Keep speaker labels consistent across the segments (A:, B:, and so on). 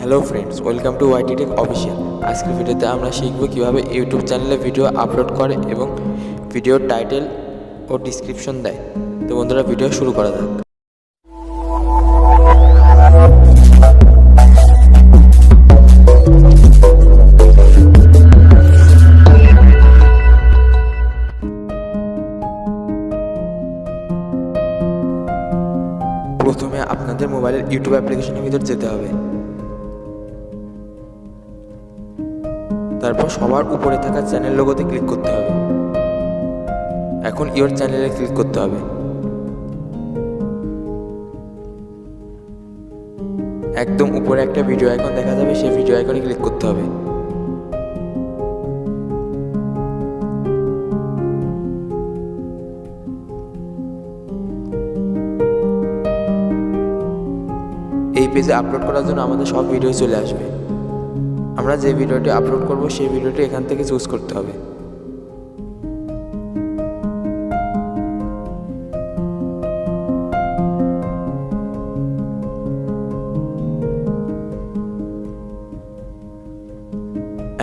A: Hello friends, welcome to yttechofficial। আজকের ভিডিওতে আমরা শিখব কিভাবে ইউটিউব চ্যানেলে ভিডিও আপলোড করে এবং ভিডিওর টাইটেল ও ডিসক্রিপশন দেয়। তো বন্ধুরা, ভিডিও শুরু করা যাক। প্রথমে আপনাদের মোবাইলের ইউটিউব অ্যাপ্লিকেশনের ভিতর যেতে হবে। তারপর সবার উপরে থাকা চ্যানেল লোগোতে ক্লিক করতে হবে। এখন ইওর চ্যানেলে ক্লিক করতে হবে। একদম উপরে একটা ভিডিও আইকন দেখা যাবে, সেই ভিডিও আইকনে ক্লিক করতে হবে। এই পেজে আপলোড করার জন্য আমাদের সব ভিডিও চলে আসবে। আমরা যে ভিডিওটি আপলোড করব সেই ভিডিওটি এখান থেকে চুজ করতে হবে।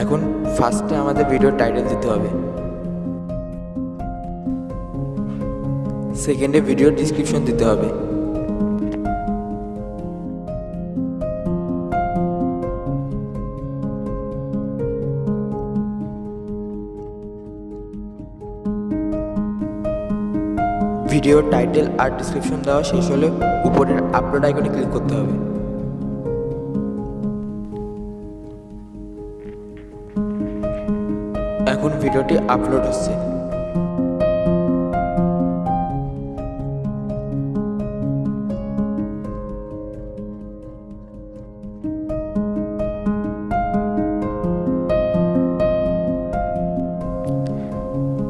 A: এখন ফার্স্টে আমাদের ভিডিওর টাইটেল দিতে হবে। সেকেন্ডে ভিডিওর ডিসক্রিপশন দিতে হবে। ভিডিওর টাইটেল আর ডিসক্রিপশন দেওয়া শেষ হলে উপরের আপলোড আইকনে ক্লিক করতে হবে। এখন ভিডিওটি আপলোড হচ্ছে।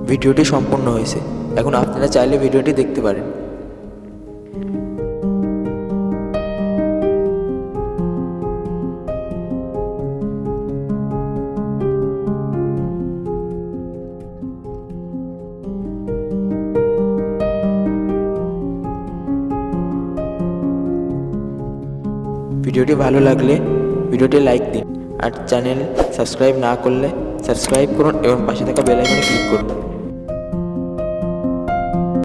A: ভিডিওটি সম্পূর্ণ হয়েছে। এখন আপনারা চাইলে ভিডিওটি দেখতে পারেন। ভিডিওটি ভালো লাগলে ভিডিওটি লাইক দিন, আর চ্যানেল সাবস্ক্রাইব না করলে সাবস্ক্রাইব করুন এবং পাশে থাকা বেল আইকনে ক্লিক করুন।